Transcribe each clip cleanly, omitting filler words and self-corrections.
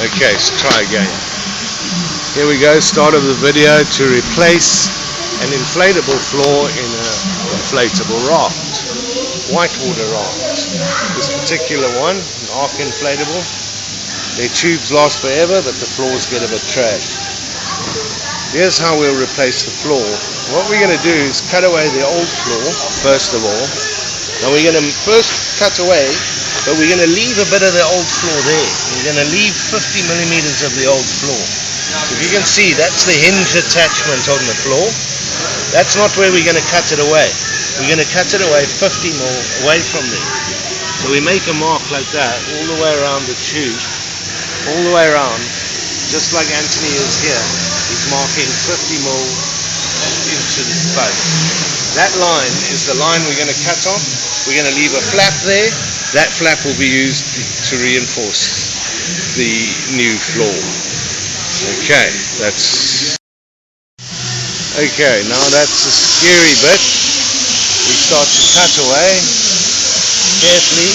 Okay, let's try again. Here we go, start of the video to replace an inflatable floor in an inflatable raft, whitewater raft. This particular one, an arc inflatable, their tubes last forever, but the floors get a bit trashed. Here's how we'll replace the floor. What we're going to do is cut away the old floor, first of all. Now we're going to first cut away, but we're going to leave a bit of the old floor there. We're going to leave 50 millimeters of the old floor. If you can see, that's the hinge attachment on the floor. That's not where we're going to cut it away. We're going to cut it away 50 mil away from there. So we make a mark like that all the way around the tube, all the way around, just like Anthony is here. He's marking 50 mil into the space. That line is the line we're going to cut off. We're going to leave a flap there. That flap will be used to reinforce the new floor. Okay, now that's the scary bit. We start to cut away carefully.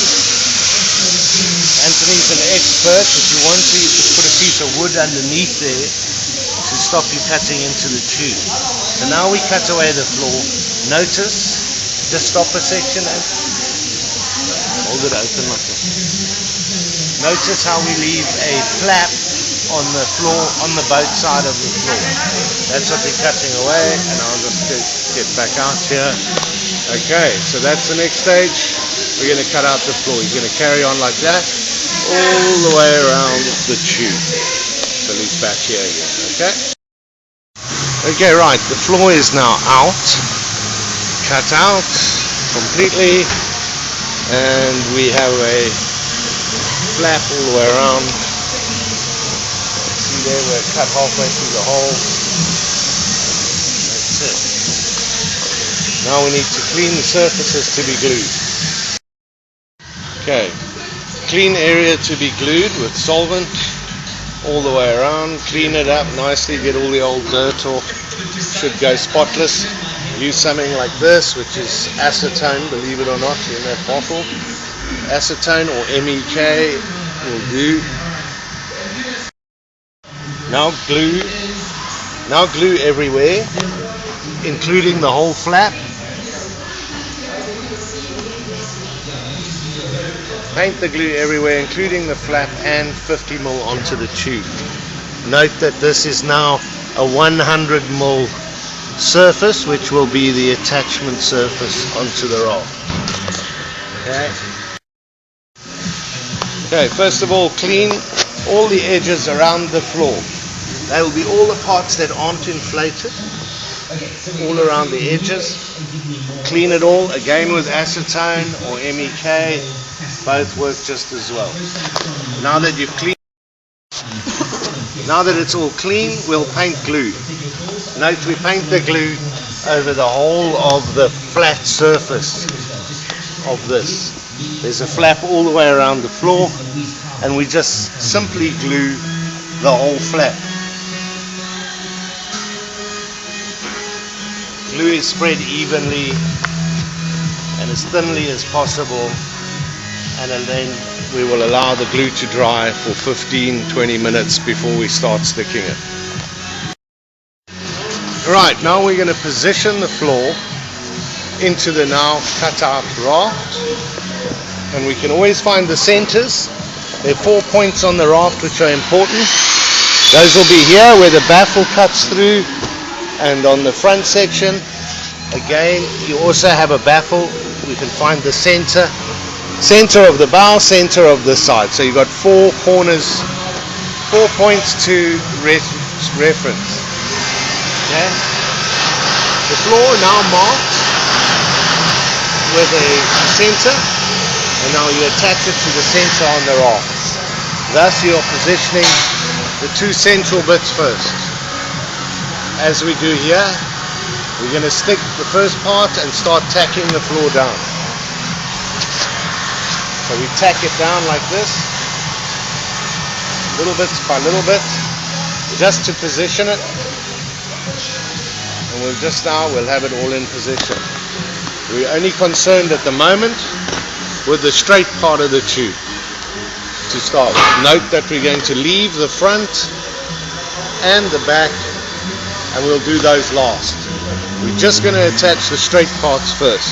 Anthony's an expert. If you want to, you just put a piece of wood underneath there to stop you cutting into the tube. So now we cut away the floor. Notice, just stop a section and hold it open like this. Notice how we leave a flap on the floor, on the both side of the floor. That's what we're cutting away, and I'll just get back out here. Okay, so that's the next stage. We're going to cut out the floor. You're going to carry on like that all the way around the tube. So he's back here again, okay? Okay, right, the floor is now out, cut out completely, and we have a flap all the way around. See there, we're cut halfway through the hole. That's it. Now we need to clean the surfaces to be glued. Okay, clean area to be glued with solvent all the way around. Clean it up nicely, get all the old dirt off. Should go spotless. Use something like this, which is acetone, believe it or not, in that bottle. Acetone or MEK will do. Now glue everywhere, including the whole flap. Paint the glue everywhere, including the flap, and 50 mil onto the tube. Note that this is now a 100 mil surface, which will be the attachment surface onto the raft. Okay, first of all, clean all the edges around the floor. They will be all the parts that aren't inflated, all around the edges. Clean it all, again with acetone or MEK, both work just as well. Now that it's all clean, we'll paint glue. Note we paint the glue over the whole of the flat surface of this. There's a flap all the way around the floor, and we just simply glue the whole flap. Glue is spread evenly and as thinly as possible, and then we will allow the glue to dry for 15-20 minutes before we start sticking it. Right, now we're going to position the floor into the now cut out raft, and we can always find the centers. There are 4 points on the raft which are important. Those will be here where the baffle cuts through, and on the front section again you also have a baffle. We can find the center of the bow, center of the side. So you've got 4 corners, 4 points to reference. Okay? The floor now marked with a center, and now you attach it to the center on the raft. Thus you are positioning the 2 central bits first. As we do here, we're going to stick the first part and start tacking the floor down. So we tack it down like this, little bit by little bit, just to position it. And we'll have it all in position. We're only concerned at the moment with the straight part of the tube. to start with. Note that we're going to leave the front and the back, and we'll do those last. We're just going to attach the straight parts first.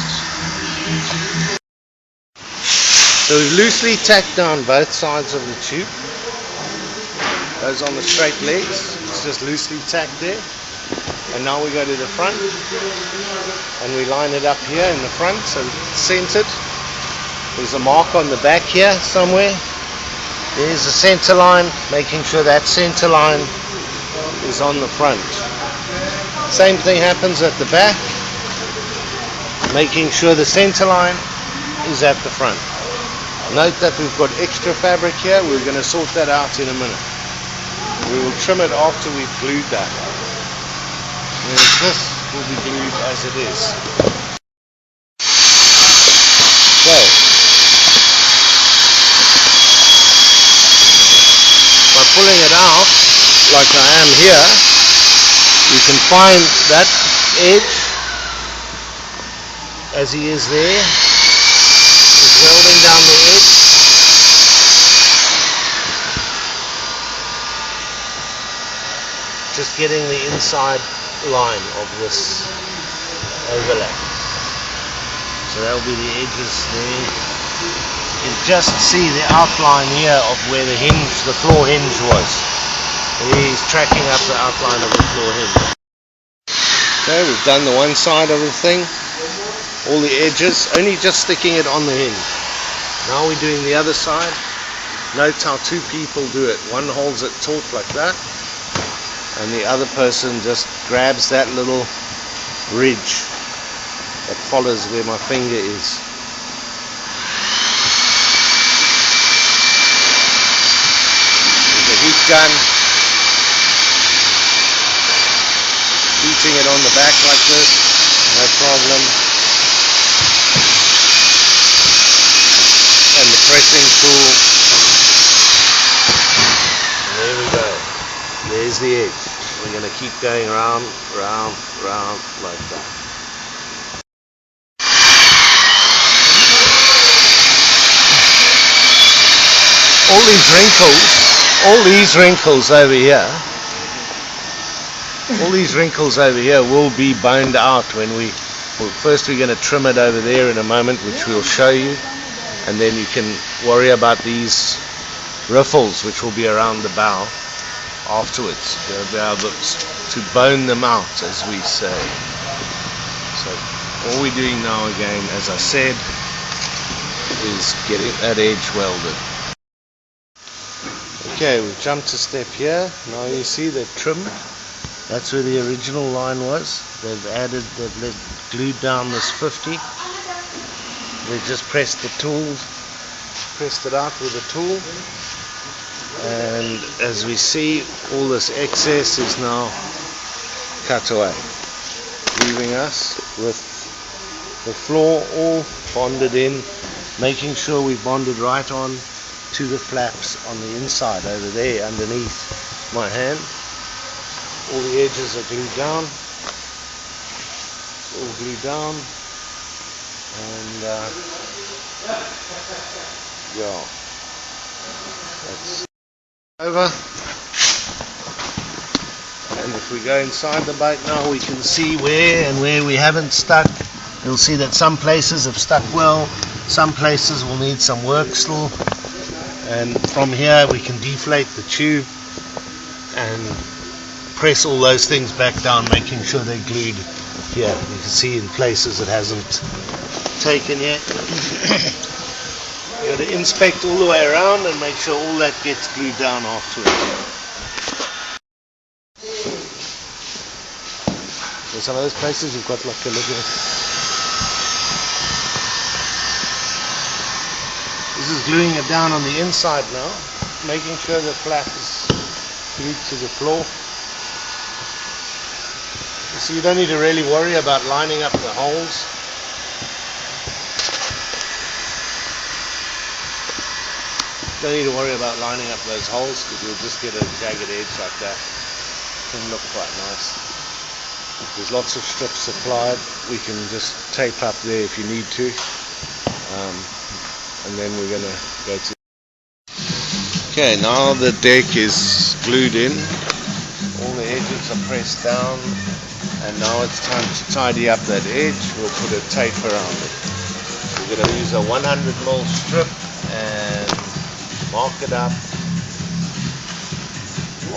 So we've loosely tacked down both sides of the tube. Those on the straight legs, it's just loosely tacked there. And now we go to the front and we line it up here in the front so it's centered. There's a mark on the back here somewhere. There's a center line, making sure that center line is on the front. Same thing happens at the back, making sure the center line is at the front. Note that we've got extra fabric here. We're going to sort that out in a minute. We will trim it after we've glued that. Whereas this will be glued as it is. Okay. By pulling it out, like I am here, you can find that edge, as he is there, is welding down the edge. Just getting the inside line of this overlap. So that will be the edges there. You can just see the outline here of where the hinge, the floor hinge was. He's tracking up the outline of the floor hinge. Okay, we've done the one side of the thing. All the edges, only just sticking it on the hinge. Now we're doing the other side. Note how two people do it. One holds it taut like that, and the other person just grabs that little ridge that follows where my finger is. There's a heat gun, heating it on the back like this, no problem. And the pressing tool. And there we go. There's the edge. We're going to keep going round, round, round like that. All these wrinkles over here, will be boned out when first we're going to trim it over there in a moment, which we'll show you, and then you can worry about these riffles which will be around the bow afterwards. We'll be able to bone them out, as we say. So all we're doing now, again, as I said, is getting that edge welded. Okay, we've jumped a step here. Now you see they've trimmed. That's where the original line was. They've glued down this 50. They just pressed it out with a tool. And as we see, all this excess is now cut away, leaving us with the floor all bonded in, making sure we bonded right on to the flaps on the inside over there underneath my hand. All the edges are glued down, all glued down, and yeah, that's over. And if we go inside the boat now, we can see where we haven't stuck. You'll see that some places have stuck well, some places will need some work still. And from here we can deflate the tube and press all those things back down, making sure they're glued here. You can see in places it hasn't taken yet. You got to inspect all the way around and make sure all that gets glued down afterwards. So some of those places you've got like a little. This is gluing it down on the inside now, making sure the flap is glued to the floor. So you don't need to really worry about lining up the holes. Don't need to worry about lining up those holes, because you'll just get a jagged edge like that. It can look quite nice. There's lots of strips supplied. We can just tape up there if you need to. And then we're going to go to. Okay, now the deck is glued in. All the edges are pressed down, and now it's time to tidy up that edge. We'll put a tape around it. We're going to use a 100mm strip and mark it up.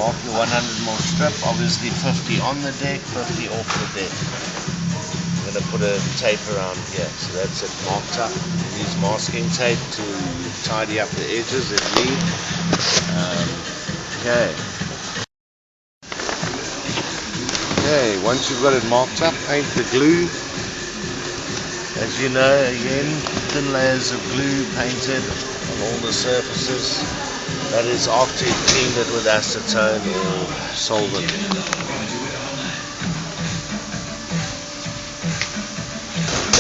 Mark the 100mm strip, obviously 50 on the deck, 50 off the deck. I'm going to put a tape around here, so that's it marked up. Use masking tape to tidy up the edges if need. Okay, once you've got it marked up, paint the glue. As you know, again, thin layers of glue painted on all the surfaces. That is after you've cleaned it with acetone or solvent.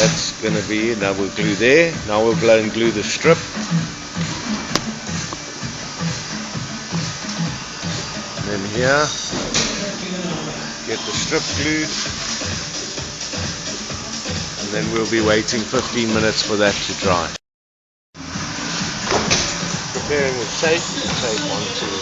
That's going to be it. Now we'll glue there. Now we'll blow and glue the strip. And then here, get the strip glued. And then we'll be waiting 15 minutes for that to dry. Preparing the tape onto the